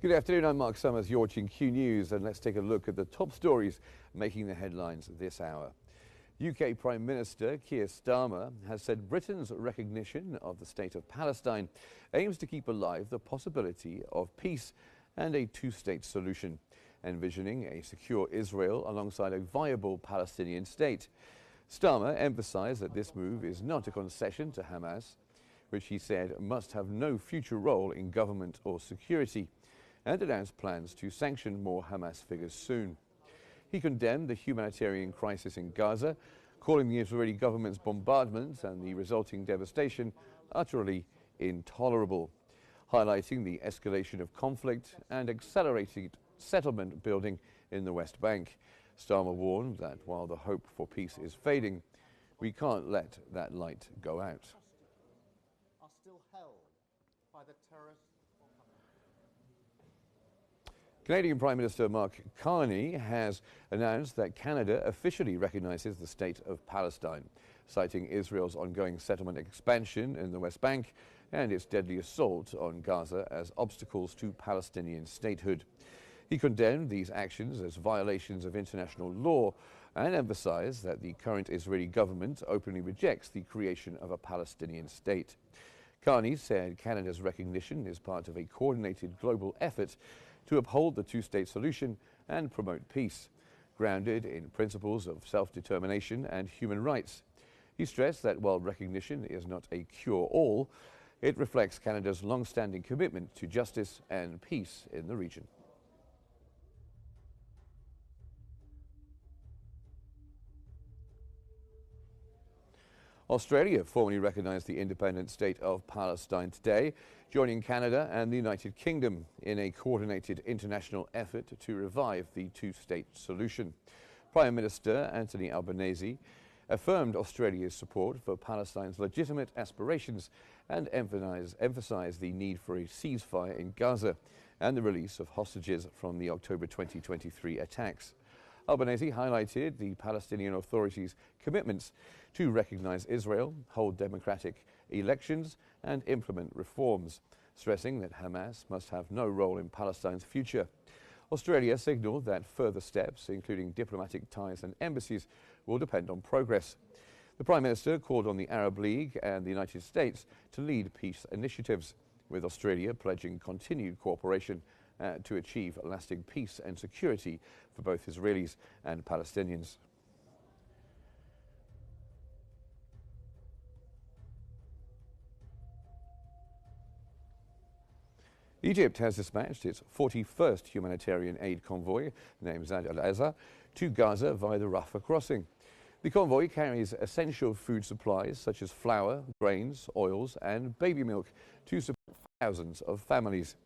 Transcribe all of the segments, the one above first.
Good afternoon, I'm Mark Summers. You're watching Q News, and let's take a look at the top stories making the headlines this hour. UK Prime Minister Keir Starmer has said Britain's recognition of the state of Palestine aims to keep alive the possibility of peace and a two-state solution, envisioning a secure Israel alongside a viable Palestinian state. Starmer emphasised that this move is not a concession to Hamas, which he said must have no future role in government or security, and announced plans to sanction more Hamas figures soon. He condemned the humanitarian crisis in Gaza, calling the Israeli government's bombardment and the resulting devastation utterly intolerable, highlighting the escalation of conflict and accelerated settlement building in the West Bank. Starmer warned that while the hope for peace is fading, we can't let that light go out. Are still held by the terrorist. Canadian Prime Minister Mark Carney has announced that Canada officially recognises the state of Palestine, citing Israel's ongoing settlement expansion in the West Bank and its deadly assault on Gaza as obstacles to Palestinian statehood. He condemned these actions as violations of international law and emphasised that the current Israeli government openly rejects the creation of a Palestinian state. Carney said Canada's recognition is part of a coordinated global effort to uphold the two-state solution and promote peace, grounded in principles of self-determination and human rights. He stressed that while recognition is not a cure-all, it reflects Canada's long-standing commitment to justice and peace in the region. Australia formally recognised the independent state of Palestine today, joining Canada and the United Kingdom in a coordinated international effort to revive the two-state solution. Prime Minister Anthony Albanese affirmed Australia's support for Palestine's legitimate aspirations and emphasised the need for a ceasefire in Gaza and the release of hostages from the October 2023 attacks. Albanese highlighted the Palestinian Authority's commitments to recognise Israel, hold democratic elections and implement reforms, stressing that Hamas must have no role in Palestine's future. Australia signalled that further steps, including diplomatic ties and embassies, will depend on progress. The Prime Minister called on the Arab League and the United States to lead peace initiatives, with Australia pledging continued cooperation to achieve lasting peace and security for both Israelis and Palestinians. Egypt has dispatched its 41st humanitarian aid convoy, named Zad al-Azhar, to Gaza via the Rafah crossing. The convoy carries essential food supplies such as flour, grains, oils and baby milk to support thousands of families.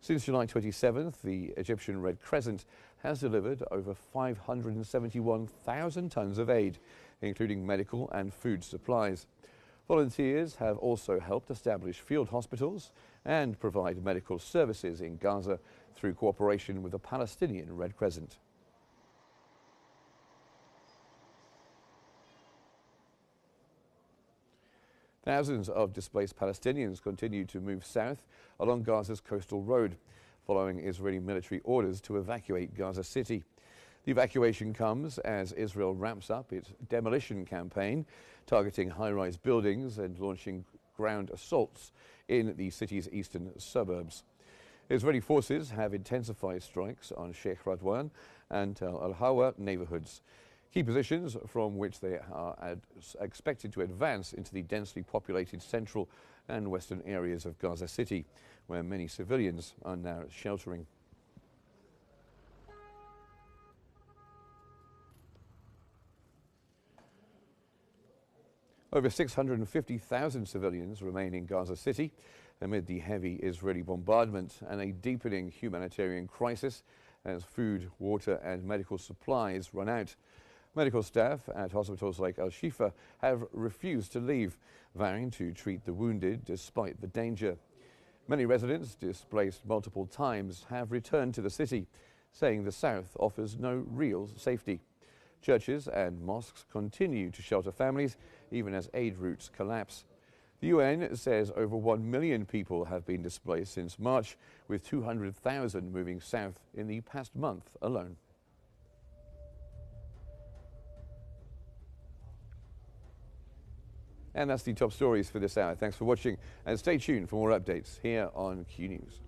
Since July 27th, the Egyptian Red Crescent has delivered over 571,000 tonnes of aid, including medical and food supplies. Volunteers have also helped establish field hospitals and provide medical services in Gaza through cooperation with the Palestinian Red Crescent. Thousands of displaced Palestinians continue to move south along Gaza's coastal road, following Israeli military orders to evacuate Gaza City. The evacuation comes as Israel ramps up its demolition campaign, targeting high-rise buildings and launching ground assaults in the city's eastern suburbs. Israeli forces have intensified strikes on Sheikh Radwan and Tel Al-Hawa neighborhoods, key positions from which they are expected to advance into the densely populated central and western areas of Gaza City, where many civilians are now sheltering. Over 650,000 civilians remain in Gaza City amid the heavy Israeli bombardment and a deepening humanitarian crisis as food, water and medical supplies run out. Medical staff at hospitals like Al-Shifa have refused to leave, vowing to treat the wounded despite the danger. Many residents, displaced multiple times, have returned to the city, saying the south offers no real safety. Churches and mosques continue to shelter families even as aid routes collapse. The UN says over 1 million people have been displaced since March, with 200,000 moving south in the past month alone. And that's the top stories for this hour. Thanks for watching, and stay tuned for more updates here on Q News.